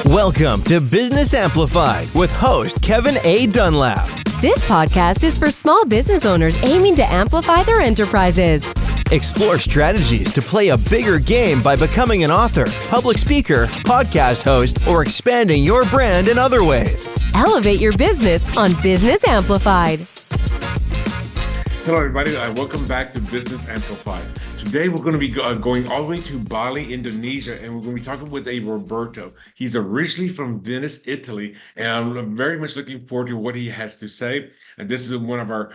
Welcome to Business Amplified with host Kevin A. Dunlap. This podcast is for small business owners aiming to amplify their enterprises. Explore strategies to play a bigger game by becoming an author, public speaker, podcast host, or expanding your brand in other ways. Elevate your business on Business Amplified. Hello, everybody. Welcome back to Business Amplified. Today, we're going to be going all the way to Bali, Indonesia, and we're going to be talking with a Roberto. He's originally from Venice, Italy, and I'm very much looking forward to what he has to say. And this is one of our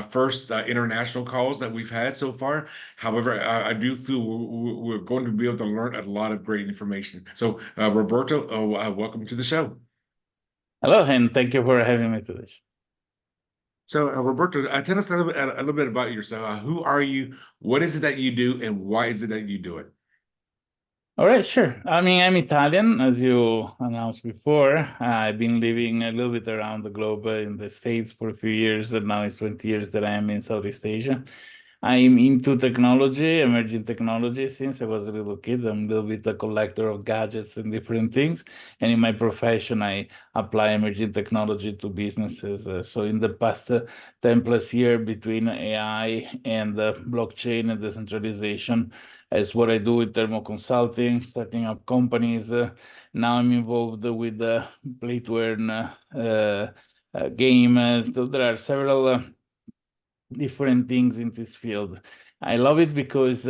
first international calls that we've had so far. However, I do feel we're going to be able to learn a lot of great information. So, Roberto, welcome to the show. Hello, and thank you for having me today. So, Roberto, tell us a little bit about yourself. Who are you? What is it that you do? And why is it that you do it? All right, sure. I'm Italian, as you announced before. I've been living a little bit around the globe in the States for a few years, and now it's 20 years that I am in Southeast Asia. I'm into technology, emerging technology, since I was a little kid. I'm a little bit a collector of gadgets and different things. And in my profession, I apply emerging technology to businesses. So in the past 10 plus years between AI and blockchain and decentralization is what I do in terms of consulting, setting up companies. Now I'm involved with the Play-twerk game. So there are several different things in this field. I love it because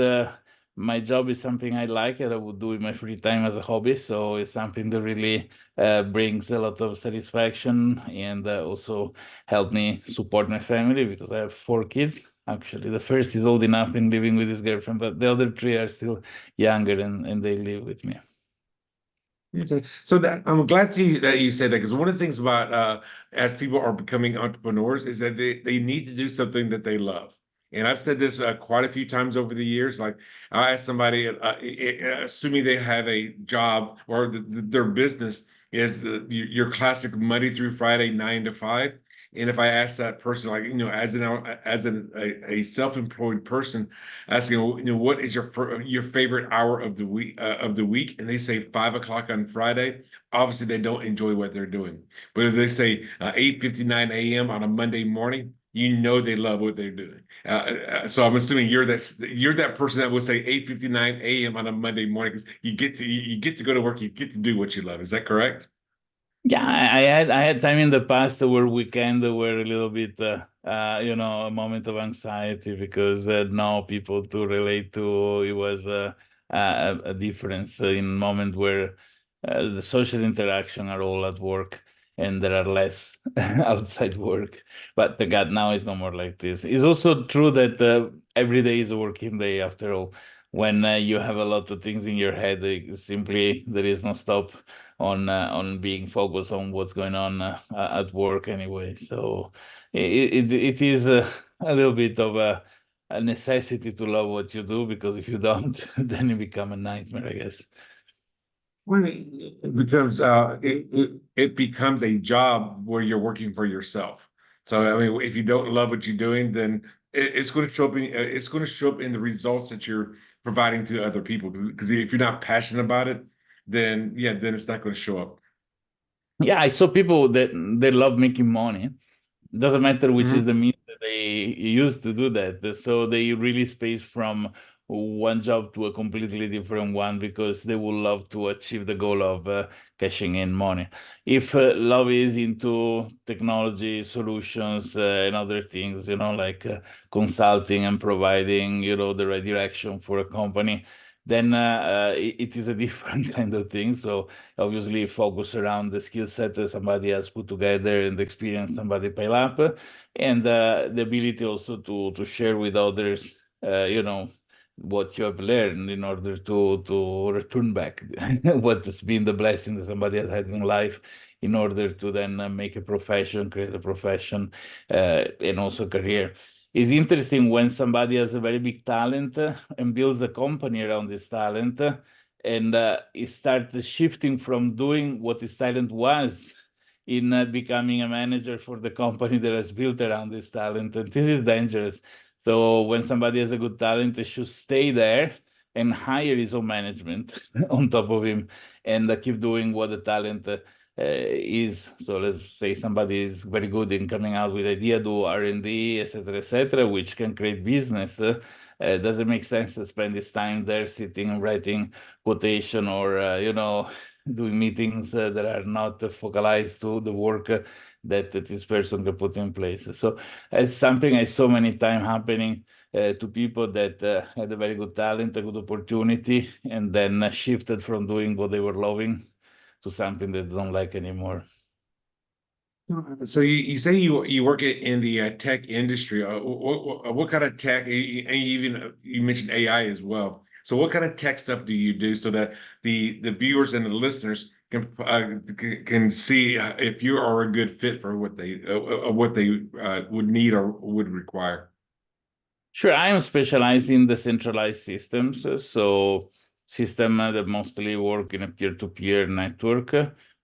my job is something I like and I would do in my free time as a hobby. So it's something that really brings a lot of satisfaction and also help me support my family because I have 4 kids. Actually, the first is old enough and living with his girlfriend, but the other 3 are still younger and they live with me. Okay, so I'm glad that you said that, because one of the things about as people are becoming entrepreneurs is that they need to do something that they love. And I've said this quite a few times over the years. Like I ask somebody, assuming they have a job or their business is your classic Monday through Friday 9 to 5. And if I ask that person, like, as a self-employed person, asking, what is your favorite hour of the week, and they say 5 o'clock on Friday, obviously they don't enjoy what they're doing. But if they say 8:59 a.m. on a Monday morning, they love what they're doing. So I'm assuming you're that person that would say 8:59 a.m. on a Monday morning, because you get to go to work, you get to do what you love. Is that correct? Yeah, I had time in the past where weekend were a little bit, a moment of anxiety because now people to relate to, it was a difference in moment where the social interaction are all at work and there are less outside work. But the God now is no more like this. It's also true that every day is a working day after all. When you have a lot of things in your head, simply there is no stop on being focused on what's going on at work anyway. So it is a little bit of a necessity to love what you do, because if you don't, then it becomes a nightmare, I guess. Well, it becomes a job where you're working for yourself. So I mean, if you don't love what you're doing, then it's going to show up in the results that you're providing to other people. Because if you're not passionate about it, then it's not going to show up. Yeah, I saw people that they love making money. Doesn't matter which Mm-hmm. is the means that they use to do that. So they really space from one job to a completely different one because they would love to achieve the goal of cashing in money. If love is into technology solutions and other things, like consulting and providing, the right direction for a company, then it is a different kind of thing. So obviously focus around the skill set that somebody has put together and the experience somebody pile up, and the ability also to share with others, what you have learned in order to return back what has been the blessing that somebody has had in life, in order to then make a profession, create a profession, and also career. It's interesting when somebody has a very big talent and builds a company around this talent, and it starts shifting from doing what his talent was in becoming a manager for the company that is built around this talent. And this is dangerous. So when somebody has a good talent, they should stay there, and hire his own management on top of him, and keep doing what the talent is. So let's say somebody is very good in coming out with idea, do R&D, etc., which can create business. Does it make sense to spend this time there sitting and writing quotation or, doing meetings that are not focalized to the work that this person can put in place? So it's something I saw many times happening to people that had a very good talent, a good opportunity, and then shifted from doing what they were loving to something they don't like anymore. So you say you work in the tech industry. What kind of tech? And even you mentioned AI as well. So what kind of tech stuff do you do so that the viewers and the listeners can see if you are a good fit for what they would need or would require? Sure, I am specialized in decentralized systems, so system that mostly work in a peer-to-peer network,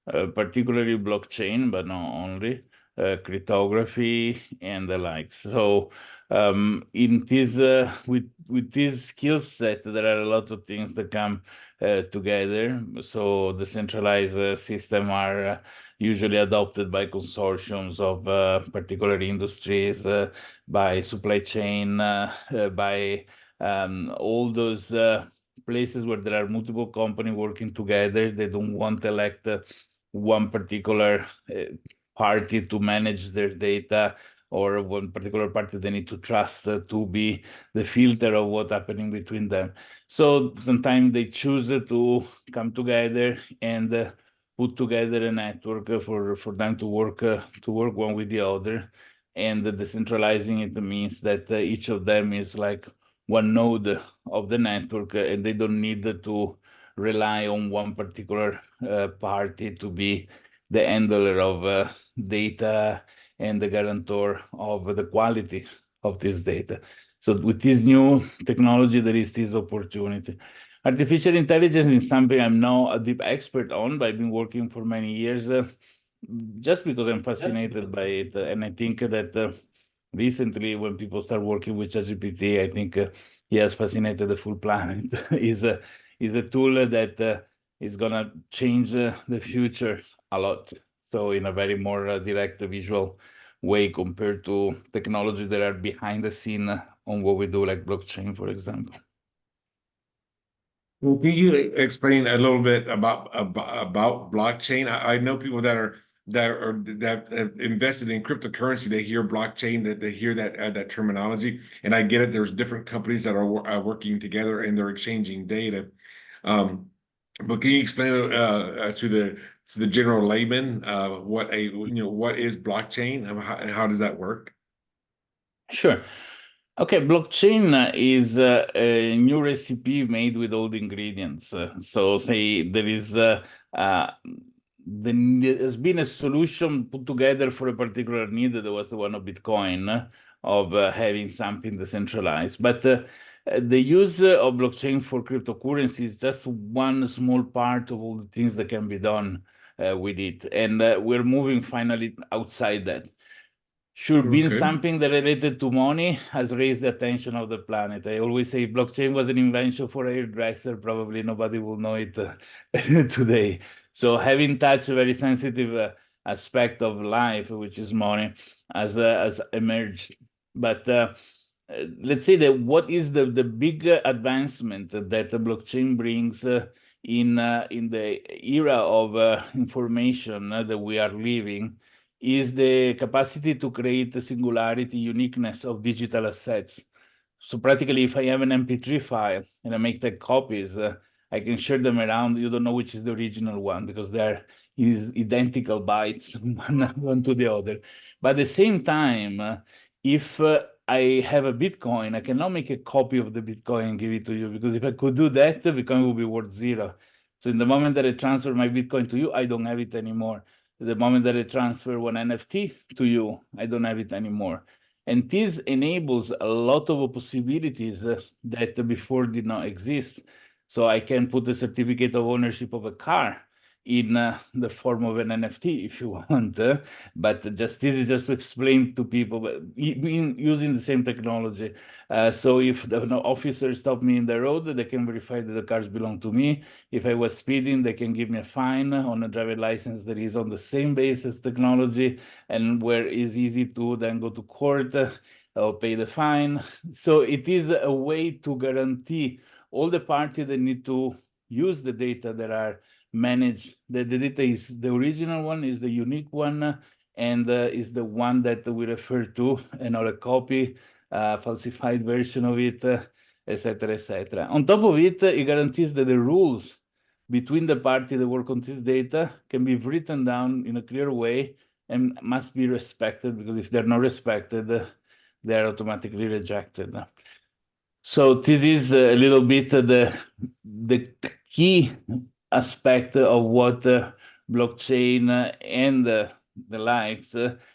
particularly blockchain, but not only, cryptography and the like. So in this with this skill set, there are a lot of things that come together. So decentralized system are usually adopted by consortiums of particular industries, by supply chain, by all those places where there are multiple companies working together. They don't want to elect one particular party to manage their data, or one particular party they need to trust to be the filter of what's happening between them. So sometimes they choose to come together and put together a network for them to work one with the other. And decentralizing it means that each of them is like one node of the network, and they don't need to rely on one particular party to be the handler of data and the guarantor of the quality of this data. So with this new technology, there is this opportunity. Artificial intelligence is something I'm not a deep expert on, but I've been working for many years just because I'm fascinated by it. And I think that recently, when people start working with ChatGPT, I think he has fascinated the full planet. is a tool that is gonna change the future a lot. So in a very more direct visual way compared to technology that are behind the scene on what we do, like blockchain, for example. Well, can you explain a little bit about blockchain? I know people that have invested in cryptocurrency. They hear blockchain, that they hear that terminology, and I get it. There's different companies that are working together and they're exchanging data. But can you explain to the general layman what is blockchain and how does that work? Sure. Okay, blockchain is a new recipe made with all the ingredients. So say there is there's been a solution put together for a particular need. That was the one of Bitcoin, of having something decentralized. But the use of blockchain for cryptocurrency is just one small part of all the things that can be done with it. And we're moving finally outside that. Sure, being Okay. something that related to money has raised the attention of the planet. I always say blockchain was an invention for a hairdresser. Probably nobody will know it today. So having touched a very sensitive aspect of life, which is money, has emerged. But let's say that what is the big advancement that the blockchain brings in the era of information that we are living is the capacity to create the singularity, uniqueness of digital assets. So practically, if I have an MP3 file and I make the copies, I can share them around. You don't know which is the original one because they're identical bytes, one to the other. But at the same time, if I have a Bitcoin, I cannot make a copy of the Bitcoin and give it to you, because if I could do that, the Bitcoin will be worth zero. So in the moment that I transfer my Bitcoin to you, I don't have it anymore. The moment that I transfer one NFT to you, I don't have it anymore. And this enables a lot of possibilities that before did not exist. So I can put a certificate of ownership of a car in the form of an NFT, if you want. But this is just to explain to people, but using the same technology. So if the officer stopped me in the road, they can verify that the cars belong to me. If I was speeding, they can give me a fine on a driver license that is on the same basis technology, and where it's easy to then go to court or pay the fine. So it is a way to guarantee all the parties that need to use the data that are managed. The data is the original one, is the unique one, and is the one that we refer to, and not a copy, falsified version of it, etc., etc. On top of it, it guarantees that the rules between the parties that work on this data can be written down in a clear way and must be respected, because if they're not respected, they're automatically rejected. So this is a little bit the key aspect of what blockchain and the likes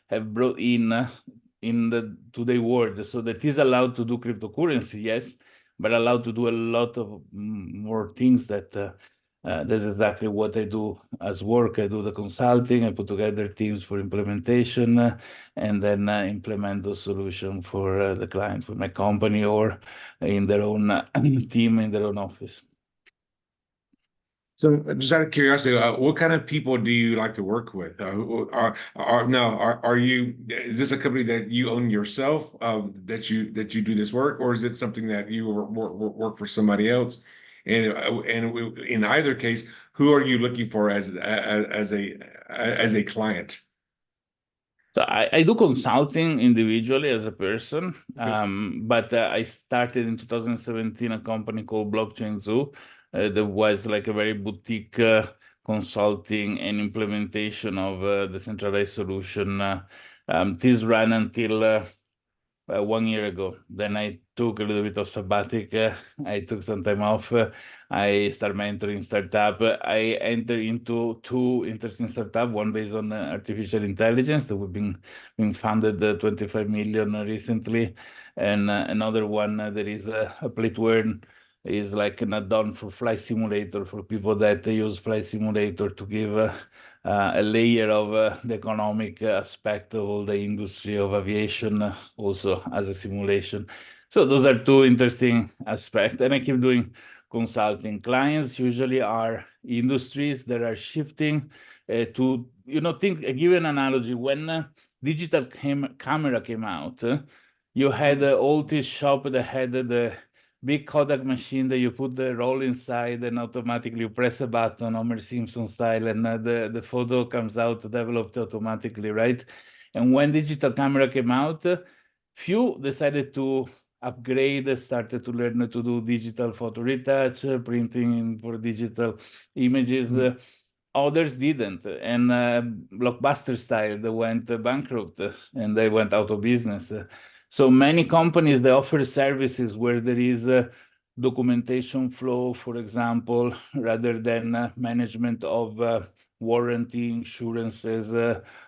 have brought in the today world. So that is allowed to do cryptocurrency, yes, but allowed to do a lot of more things that that's exactly what I do as work. I do the consulting, I put together teams for implementation, and then implement those solutions for the client, for my company, or in their own team, in their own office. So, just out of curiosity, what kind of people do you like to work with? Are you? Is this a company that you own yourself? That you do this work, or is it something that you work for somebody else? And in either case, who are you looking for as a client? So I do consulting individually as a person, Okay. but I started in 2017 a company called Blockchain Zoo. That was like a very boutique consulting and implementation of decentralized solution. This ran until 1 year ago. Then I took a little bit of sabbatic. I took some time off. I started mentoring startup. I entered into two interesting startups, one based on artificial intelligence that we've been funded 25 million recently, and another one that is a Play-twerk, is like an add-on for flight simulator for people that use flight simulator to give a layer of the economic aspect of all the industry of aviation, also as a simulation. So those are two interesting aspects. And I keep doing consulting. Clients usually are industries that are shifting to, think, I give you an analogy. When digital camera came out, you had all this shop that had the big Kodak machine that you put the roll inside and automatically you press a button, Homer Simpson style, and the photo comes out developed automatically, right? And when digital camera came out, few decided to upgrade, started to learn to do digital photo retouch, printing for digital images. Others didn't, and Blockbuster style, they went bankrupt and they went out of business. So many companies, they offer services where there is a documentation flow, for example, rather than management of warranty, insurances,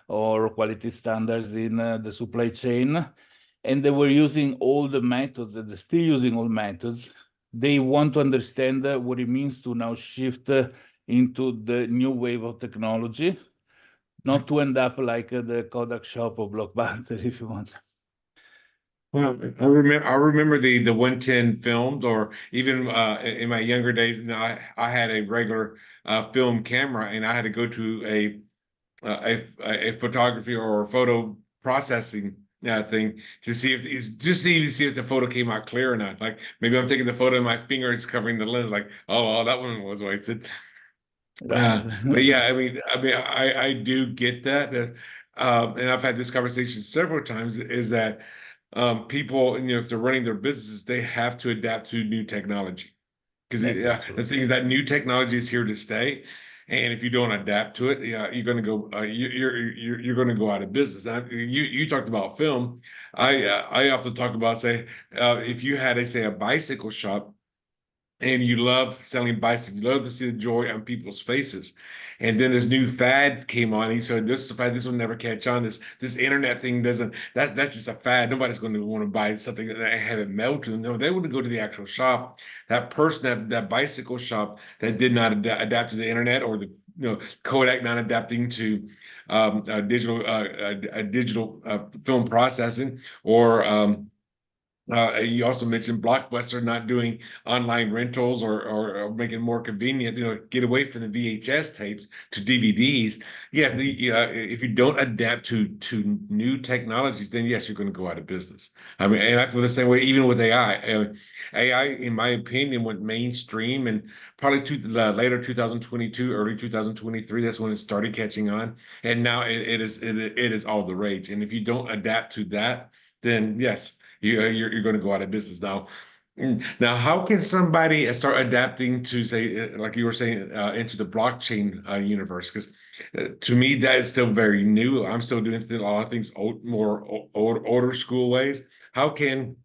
or quality standards in the supply chain. And they were using all the methods, and they're still using all methods. They want to understand what it means to now shift into the new wave of technology, not to end up like the Kodak shop or Blockbuster, if you want. Well, I remember the 110 films, or even in my younger days, I had a regular film camera, and I had to go to a photography or a photo processing thing to see if it's just to even see if the photo came out clear or not. Like maybe I'm taking the photo and my finger is covering the lens, like, oh, well, that one was wasted. Right. But yeah, I do get that. And I've had this conversation several times, is that people, if they're running their businesses, they have to adapt to new technology. Because Yes, the thing absolutely. is that new technology is here to stay, and if you don't adapt to it, yeah, you're going to go you're going to go out of business. You talked about film. I often talk about, say, if you had say a bicycle shop, and you love selling bicycles, you love to see the joy on people's faces. And then this new fad came on. He said, "This is a fad. This will never catch on. This internet thing doesn't. That's just a fad. Nobody's going to want to buy something that I have it mailed to them. No, they want to go to the actual shop. That person, that bicycle shop that did not adapt to the internet, or Kodak not adapting to digital film processing, or you also mentioned Blockbuster not doing online rentals, or making it more convenient, get away from the VHS tapes to DVDs. Yeah, if you don't adapt to new technologies, then yes, you're going to go out of business. I mean, and I feel the same way even with AI. AI, in my opinion, went mainstream and probably later 2022, early 2023. That's when it started catching on, and now it is all the rage. And if you don't adapt to that, then yes, you're going to go out of business. Now, how can somebody start adapting to, say, like you were saying, into the blockchain universe? Because to me, that is still very new. I'm still doing a lot of things older school ways. How can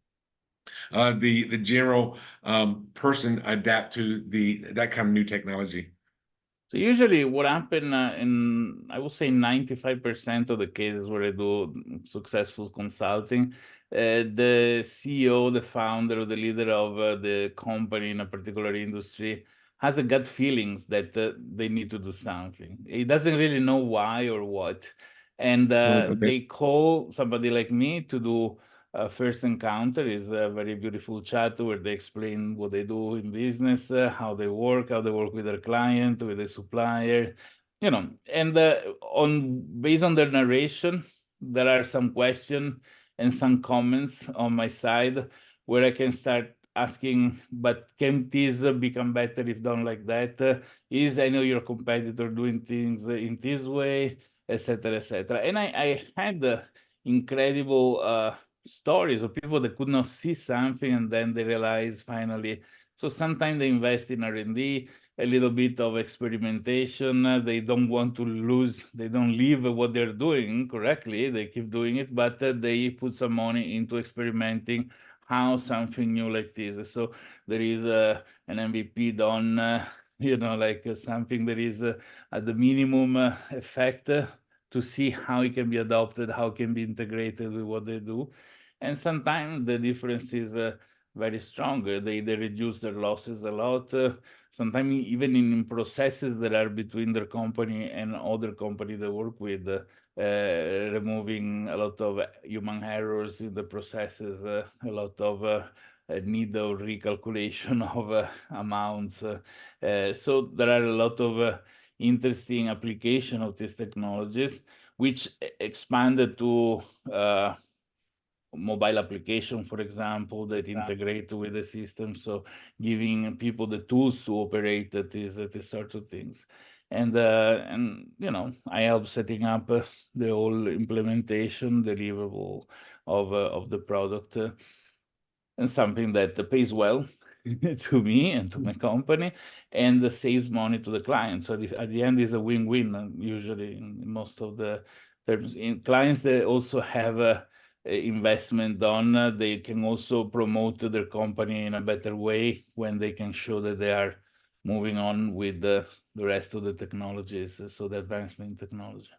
the general person adapt to that kind of new technology? So usually what happen in, I would say 95% of the cases where I do successful consulting, the CEO, the founder, or the leader of the company in a particular industry has a gut feelings that they need to do something. He doesn't really know why or what. And Okay. they call somebody like me to do first encounter. Is a very beautiful chat where they explain what they do in business, how they work with their client, with the supplier, and based on their narration, there are some questions and some comments on my side where I can start asking, but can this become better if done like that? I know your competitor doing things in this way, etc., etc. And I had incredible stories of people that could not see something and then they realize finally. So sometimes they invest in R&D, a little bit of experimentation. They don't want to lose, they don't leave what they're doing correctly. They keep doing it, but they put some money into experimenting how something new like this. So there is an MVP done, like something that is at the minimum effect to see how it can be adopted, how it can be integrated with what they do. And sometimes the difference is very strong. They reduce their losses a lot. Sometimes even in processes that are between their company and other company they work with, removing a lot of human errors in the processes, a lot of need of recalculation of amounts. So there are a lot of interesting application of these technologies, which expanded to mobile application, for example, that integrate with the system. So giving people the tools to operate these sorts of things. And I help setting up the whole implementation deliverable of the product, and something that pays well to me and to my company, and saves money to the client. So at the end is a win-win, usually in most of the terms. In clients, they also have a investment done. They can also promote their company in a better way when they can show that they are moving on with the rest of the technologies, so the advancement in technology.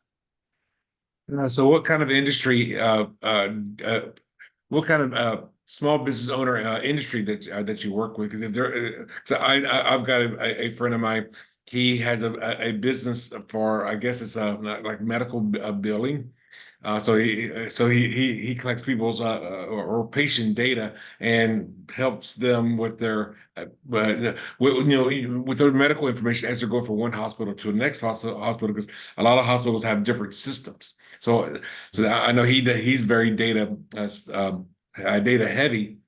So what kind of industry, what kind of small business owner industry that you work with? Because if there, so I've got a friend of mine. He has a business for, I guess it's like medical billing. So he collects people's or patient data and helps them with their with their medical information as they're going from one hospital to the next hospital, because a lot of hospitals have different systems. So I know he's very data heavy.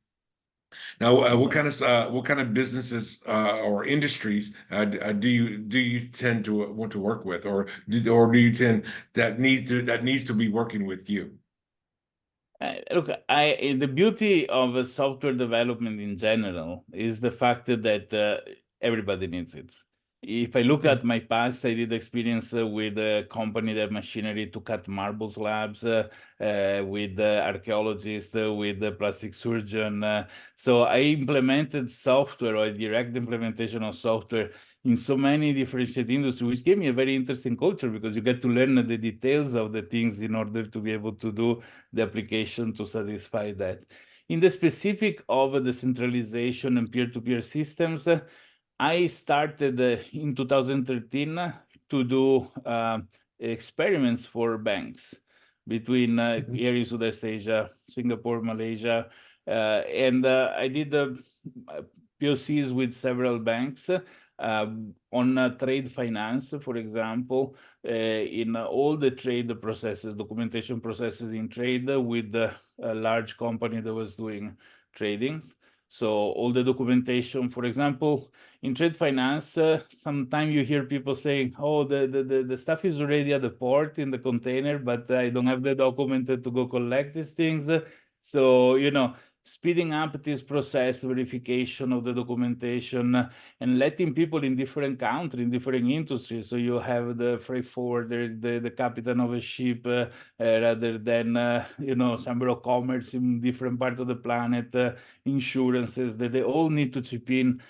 Now, what kind of businesses or industries do you tend to want to work with, or do you tend that needs to be working with you? Look, the beauty of software development in general is the fact that everybody needs it. If I look at my past, I did experience with a company that machinery to cut marble slabs, with archaeologists, with the plastic surgeon. So I implemented software, or a direct implementation of software in so many differentiated industries, which gave me a very interesting culture, because you get to learn the details of the things in order to be able to do the application to satisfy that. In the specific of decentralization and peer-to-peer systems, I started in 2013 to do experiments for banks between here in Southeast Asia, Singapore, Malaysia, and I did POCs with several banks on trade finance, for example, in all the trade processes, documentation processes in trade with a large company that was doing trading. So all the documentation, for example, in trade finance, sometimes you hear people saying, oh, the stuff is already at the port in the container, but I don't have the document to go collect these things. So, you know, speeding up this process, verification of the documentation, and letting people in different countries, in different industries. So you have the freight forwarder, the captain of a ship, rather than, you know, chamber of commerce in different parts of the planet, insurances, that they all need to chip in,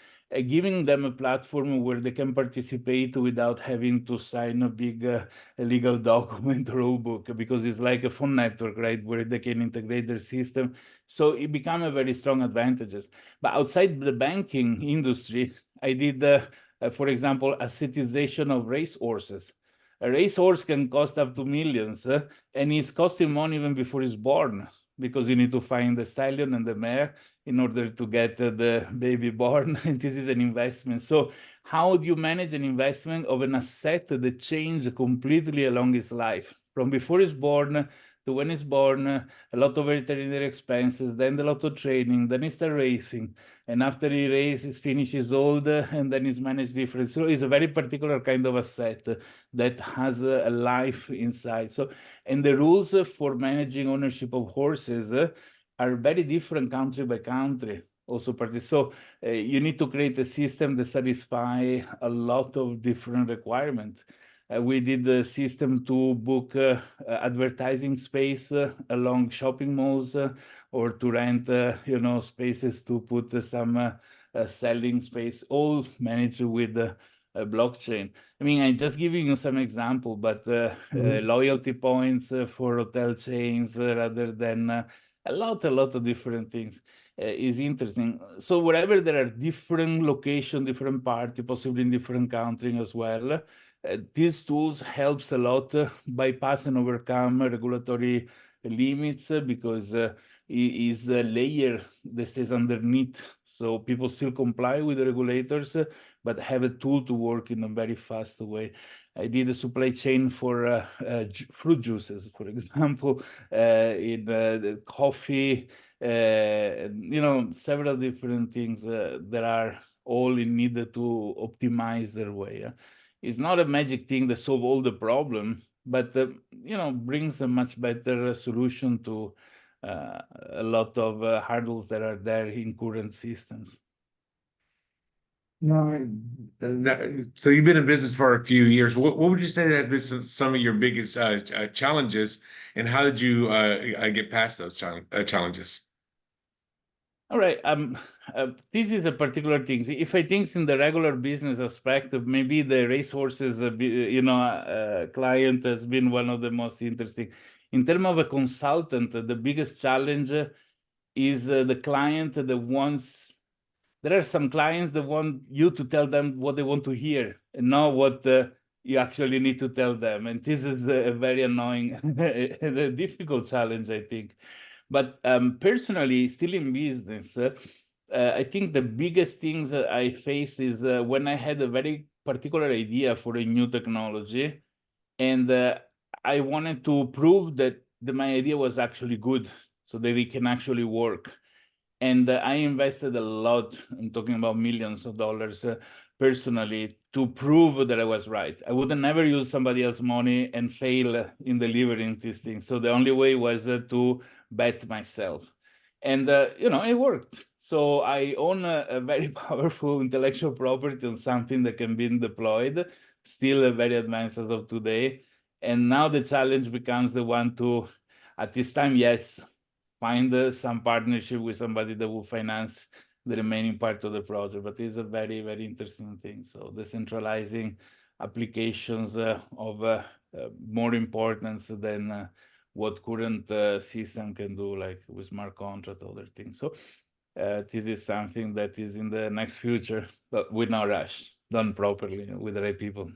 giving them a platform where they can participate without having to sign a big legal document or rule book, because it's like a phone network, right, where they can integrate their system. So it became a very strong advantages. But outside the banking industry, I did, for example, assetization of racehorses. A racehorse can cost up to millions, and it's costing money even before it's born, because you need to find the stallion and the mare in order to get the baby born, and this is an investment. So how do you manage an investment of an asset that changes completely along its life, from before it's born to when it's born, a lot of veterinary expenses, then a lot of training, then he starts racing, and after he races, finishes old, and then he's managed different. So it's a very particular kind of asset that has a life inside. So, and the rules for managing ownership of horses are very different country by country. Also, so you need to create a system that satisfy a lot of different requirements. We did the system to book advertising space along shopping malls, or to rent, you know, spaces to put some selling space, all managed with a blockchain. I mean, I'm just giving you some example, but loyalty points for hotel chains, rather than a lot of different things. Is interesting. So wherever there are different location, different party, possibly in different country as well, these tools helps a lot bypass and overcome regulatory limits, because it is a layer that stays underneath. So people still comply with the regulators, but have a tool to work in a very fast way. I did a supply chain for fruit juices, for example, in the coffee, you know, several different things that are all in need to optimize their way. It's not a magic thing that solve all the problem, but you know, brings a much better solution to a lot of hurdles that are there in current systems. No, so you've been in business for a few years. What would you say has been some of your biggest challenges, and how did you get past those challenges? All right. This is a particular thing. If I think in the regular business aspect, maybe the racehorses, you know, client has been one of the most interesting. In terms of a consultant, the biggest challenge is the client that wants. There are some clients that want you to tell them what they want to hear, and not what you actually need to tell them. And this is a very annoying, a difficult challenge, I think. But personally, still in business, I think the biggest things that I face is when I had a very particular idea for a new technology, and I wanted to prove that my idea was actually good, so that it can actually work. And I invested a lot, I'm talking about millions of dollars personally, to prove that I was right. I would never use somebody else's money and fail in delivering these things. So the only way was to bet myself. And, you know, it worked. So I own a very powerful intellectual property on something that can be deployed, still very advanced as of today. And now the challenge becomes the one to, at this time, yes, find some partnership with somebody that will finance the remaining part of the project. But it's a very, very interesting thing. So decentralizing applications of more importance than what current system can do, like with smart contract, other things. So this is something that is in the next future, but with no rush, done properly with the right people.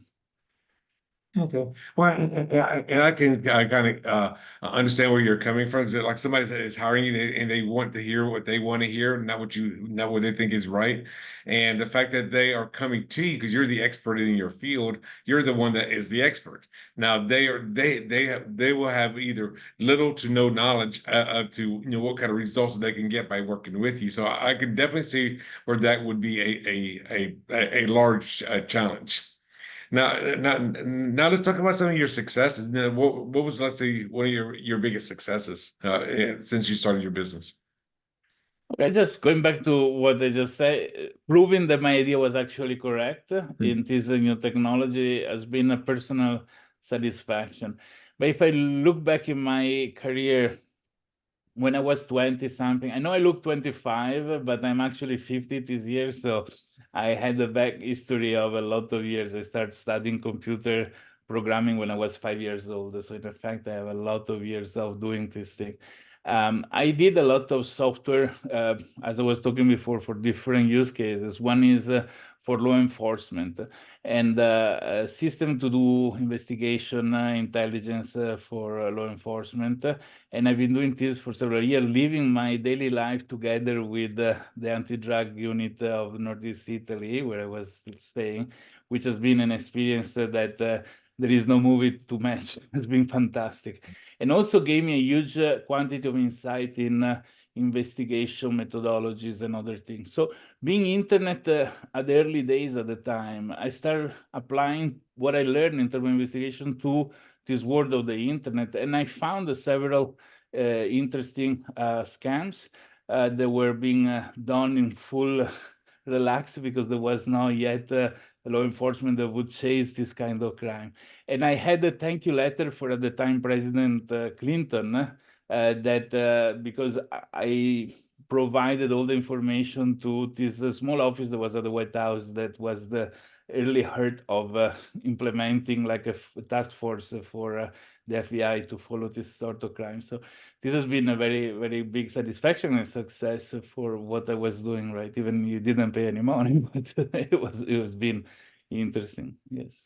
Okay. Well, and I can kind of understand where you're coming from. Because like somebody that is hiring you and they want to hear what they want to hear, not what they think is right. And the fact that they are coming to you because you're the expert in your field, you're the one that is the expert. Now they will have either little to no knowledge to what kind of results they can get by working with you. So I can definitely see where that would be a large challenge. Now, let's talk about some of your successes. Now, what was, let's say, one of your biggest successes since you started your business? Okay, just going back to what I just said, proving that my idea was actually correct in this new technology has been a personal satisfaction. But if I look back in my career when I was 20 something, I know I look 25, but I'm actually 50 this year. So I had a back history of a lot of years. I started studying computer programming when I was 5 years old. So in fact, I have a lot of years of doing this thing. I did a lot of software, as I was talking before, for different use cases. One is for law enforcement and a system to do investigation, intelligence for law enforcement. And I've been doing this for several years, living my daily life together with the anti-drug unit of Northeast Italy, where I was staying, which has been an experience that there is no movie to match. It's been fantastic. And also gave me a huge quantity of insight in investigation methodologies and other things. So being internet at the early days at the time, I started applying what I learned in terms of investigation to this world of the internet. And I found several interesting scams that were being done in full relax because there was not yet law enforcement that would chase this kind of crime. And I had a thank you letter for at the time President Clinton that because I provided all the information to this small office that was at the White House that was the early heart of implementing like a task force for the FBI to follow this sort of crime. So this has been a very, very big satisfaction and success for what I was doing, right? Even you didn't pay any money, but it was been interesting. Yes.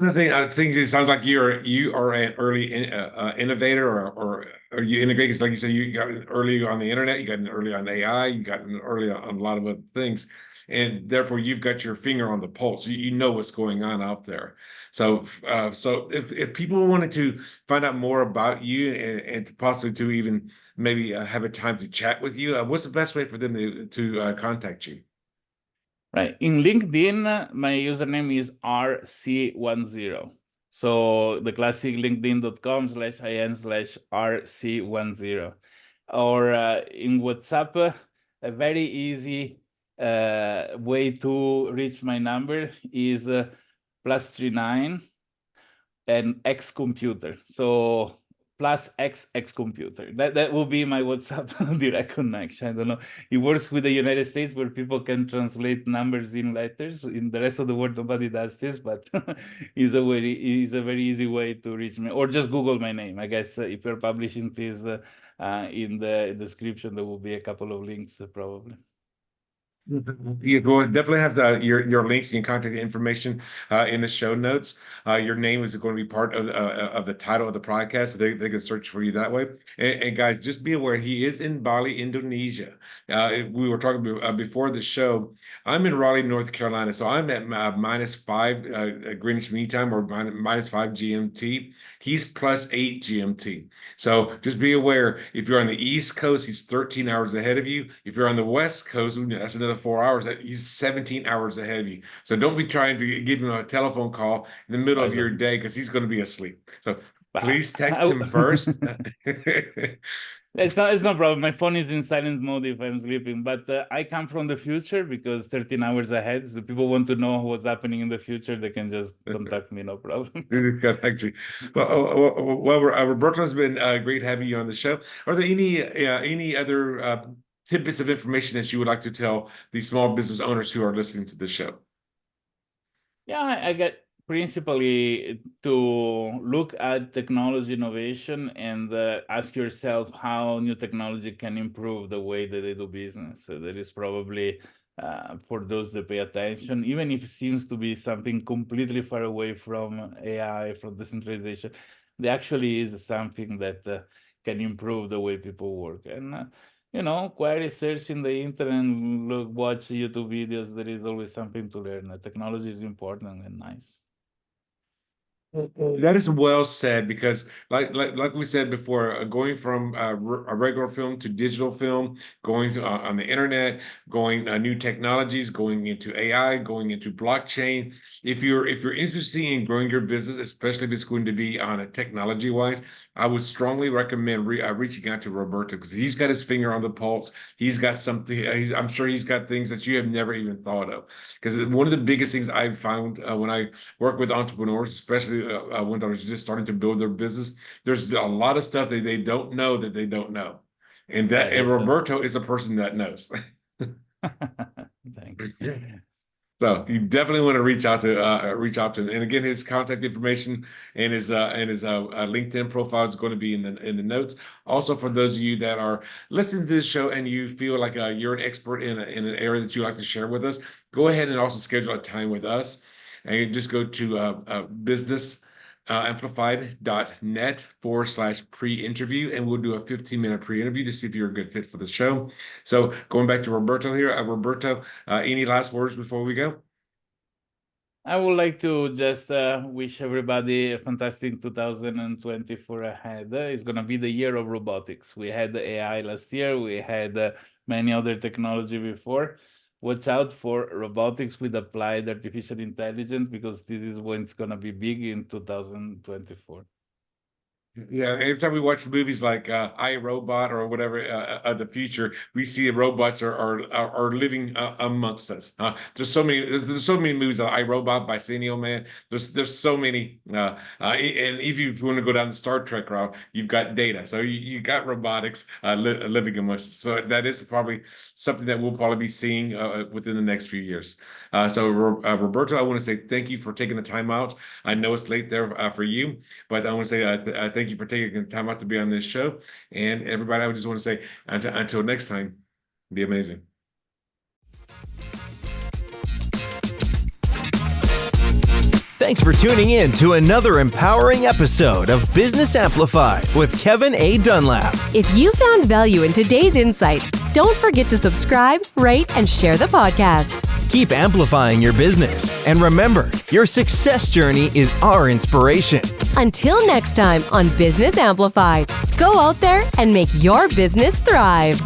I think it sounds like you are an early innovator, or you integrate. Because like you said, you got in early on the internet, you got in early on AI, you got in early on a lot of other things, and therefore you've got your finger on the pulse. You know what's going on out there. So if people wanted to find out more about you and to possibly to even maybe have a time to chat with you, what's the best way for them to contact you? Right. In LinkedIn, my username is RC10. So the classic linkedin.com/in/RC10. Or in WhatsApp, a very easy way to reach my number is +39 and X computer. So plus X computer. That will be my WhatsApp direct connection. I don't know. It works with the United States where people can translate numbers in letters. In the rest of the world, nobody does this, but it's a very easy way to reach me. Or just Google my name. I guess if you're publishing this in the description, there will be a couple of links probably. You go definitely have your links and your contact information in the show notes. Your name is going to be part of the title of the podcast, so they can search for you that way. And guys, just be aware he is in Bali, Indonesia. We were talking before the show. I'm in Raleigh, North Carolina, so I'm at -5 Greenwich Mean Time or -5 GMT. He's +8 GMT. So just be aware if you're on the East Coast, he's 13 hours ahead of you. If you're on the West Coast, that's another 4 hours. He's 17 hours ahead of you. So don't be trying to give him a telephone call in the middle of your day because he's going to be asleep. So please text him first. It's no problem. My phone is in silent mode if I'm sleeping, but I come from the future because 13 hours ahead. So people want to know what's happening in the future. They can just contact me, no problem. Actually, Roberto, has been great having you on the show. Are there any other tidbits of information that you would like to tell the small business owners who are listening to the show? Yeah, I get principally to look at technology innovation and ask yourself how new technology can improve the way that they do business. So that is probably for those that pay attention, even if it seems to be something completely far away from AI, from decentralization, there actually is something that can improve the way people work. And query search in the internet, watch YouTube videos. There is always something to learn. Technology is important and nice. That is well said, because like we said before, going from a regular film to digital film, going on the internet, going new technologies, going into AI, going into blockchain. If you're interested in growing your business, especially if it's going to be on a technology wise, I would strongly recommend reaching out to Roberto, because he's got his finger on the pulse. He's got something. I'm sure he's got things that you have never even thought of. Because one of the biggest things I've found when I work with entrepreneurs, especially when they're just starting to build their business, there's a lot of stuff that they don't know that they don't know, and Roberto is a person that knows. Thank you. So you definitely want to reach out to him. And again, his contact information and his LinkedIn profile is going to be in the notes. Also, for those of you that are listening to this show and you feel like you're an expert in an area that you like to share with us, go ahead and also schedule a time with us. And you just go to businessamplified.net/pre-interview, and we'll do a 15-minute pre-interview to see if you're a good fit for the show. So going back to Roberto here, Roberto, any last words before we go? I would like to just wish everybody a fantastic 2024 ahead. It's going to be the year of robotics. We had the AI last year. We had many other technology before. Watch out for robotics with applied artificial intelligence, because this is when it's going to be big in 2024. Yeah, every time we watch movies like I, Robot or whatever, the future, we see robots are living amongst us. There's so many movies. I, Robot, Bicentennial Man. There's so many. And if you want to go down the Star Trek route, you've got Data. So you got robotics living amongst us. So that is probably something that we'll probably be seeing within the next few years. So Roberto, I want to say thank you for taking the time out. I know it's late there for you, but I want to say thank you for taking the time out to be on this show. And everybody, I would just want to say until next time, be amazing. Thanks for tuning in to another empowering episode of Business Amplified with Kevin A. Dunlap. If you found value in today's insights, don't forget to subscribe, rate, and share the podcast. Keep amplifying your business. And remember, your success journey is our inspiration. Until next time on Business Amplified, go out there and make your business thrive.